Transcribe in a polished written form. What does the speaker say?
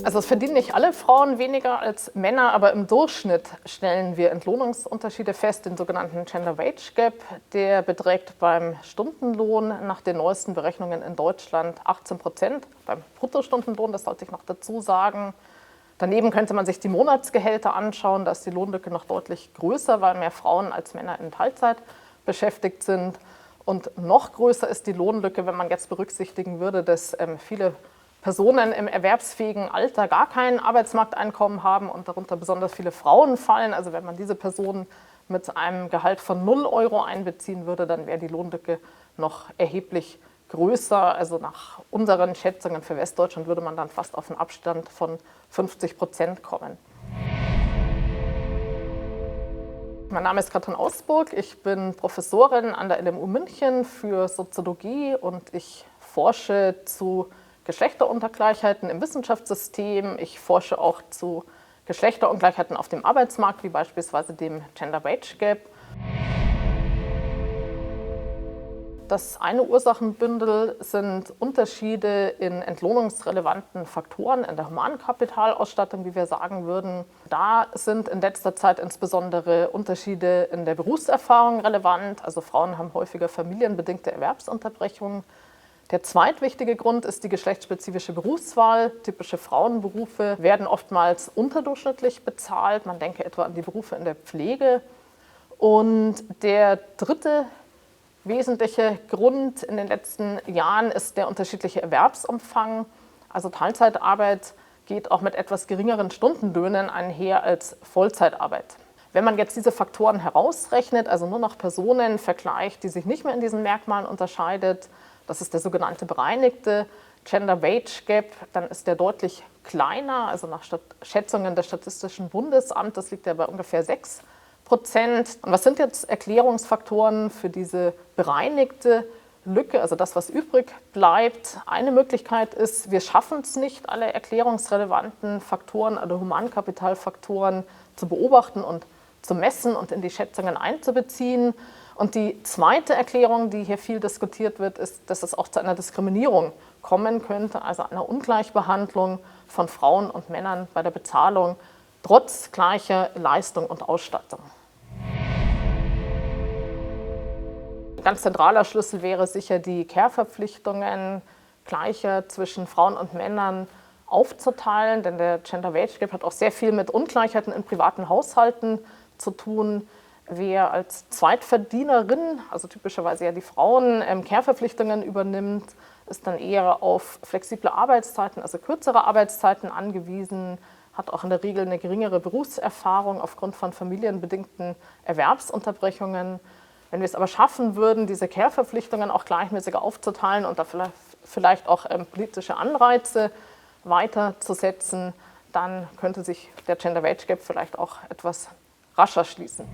Also es verdienen nicht alle Frauen weniger als Männer, aber im Durchschnitt stellen wir Entlohnungsunterschiede fest, den sogenannten Gender Wage Gap. Der beträgt beim Stundenlohn nach den neuesten Berechnungen in Deutschland 18%, beim Bruttostundenlohn, das sollte ich noch dazu sagen. Daneben könnte man sich die Monatsgehälter anschauen, da ist die Lohnlücke noch deutlich größer, weil mehr Frauen als Männer in Teilzeit beschäftigt sind. Und noch größer ist die Lohnlücke, wenn man jetzt berücksichtigen würde, dass viele Personen im erwerbsfähigen Alter gar kein Arbeitsmarkteinkommen haben und darunter besonders viele Frauen fallen. Also wenn man diese Personen mit einem Gehalt von 0 € einbeziehen würde, dann wäre die Lohnlücke noch erheblich größer. Also nach unseren Schätzungen für Westdeutschland würde man dann fast auf einen Abstand von 50% kommen. Mein Name ist Katrin Ausburg, ich bin Professorin an der LMU München für Soziologie und ich forsche zu Geschlechterungleichheiten im Wissenschaftssystem. Ich forsche auch zu Geschlechterungleichheiten auf dem Arbeitsmarkt, wie beispielsweise dem Gender Wage Gap. Das eine Ursachenbündel sind Unterschiede in entlohnungsrelevanten Faktoren in der Humankapitalausstattung, wie wir sagen würden. Da sind in letzter Zeit insbesondere Unterschiede in der Berufserfahrung relevant. Also Frauen haben häufiger familienbedingte Erwerbsunterbrechungen. Der zweitwichtige Grund ist die geschlechtsspezifische Berufswahl. Typische Frauenberufe werden oftmals unterdurchschnittlich bezahlt. Man denke etwa an die Berufe in der Pflege. Und der dritte wesentliche Grund in den letzten Jahren ist der unterschiedliche Erwerbsumfang. Also Teilzeitarbeit geht auch mit etwas geringeren Stundenlöhnen einher als Vollzeitarbeit. Wenn man jetzt diese Faktoren herausrechnet, also nur noch Personen vergleicht, die sich nicht mehr in diesen Merkmalen unterscheidet, das ist der sogenannte bereinigte Gender Wage Gap, dann ist der deutlich kleiner, also nach Schätzungen des Statistischen Bundesamtes liegt er bei ungefähr 6%. Und was sind jetzt Erklärungsfaktoren für diese bereinigte Lücke, also das, was übrig bleibt? Eine Möglichkeit ist, wir schaffen es nicht, alle erklärungsrelevanten Faktoren, alle Humankapitalfaktoren zu beobachten und zu messen und in die Schätzungen einzubeziehen. Und die zweite Erklärung, die hier viel diskutiert wird, ist, dass es auch zu einer Diskriminierung kommen könnte, also einer Ungleichbehandlung von Frauen und Männern bei der Bezahlung, trotz gleicher Leistung und Ausstattung. Ein ganz zentraler Schlüssel wäre sicher, die Care-Verpflichtungen gleicher zwischen Frauen und Männern aufzuteilen, denn der Gender Wage Gap hat auch sehr viel mit Ungleichheiten in privaten Haushalten zu tun. Wer als Zweitverdienerin, also typischerweise ja die Frauen, Care-Verpflichtungen übernimmt, ist dann eher auf flexible Arbeitszeiten, also kürzere Arbeitszeiten angewiesen, hat auch in der Regel eine geringere Berufserfahrung aufgrund von familienbedingten Erwerbsunterbrechungen. Wenn wir es aber schaffen würden, diese Care-Verpflichtungen auch gleichmäßiger aufzuteilen und da vielleicht auch politische Anreize weiterzusetzen, dann könnte sich der Gender Wage Gap vielleicht auch etwas rascher schließen.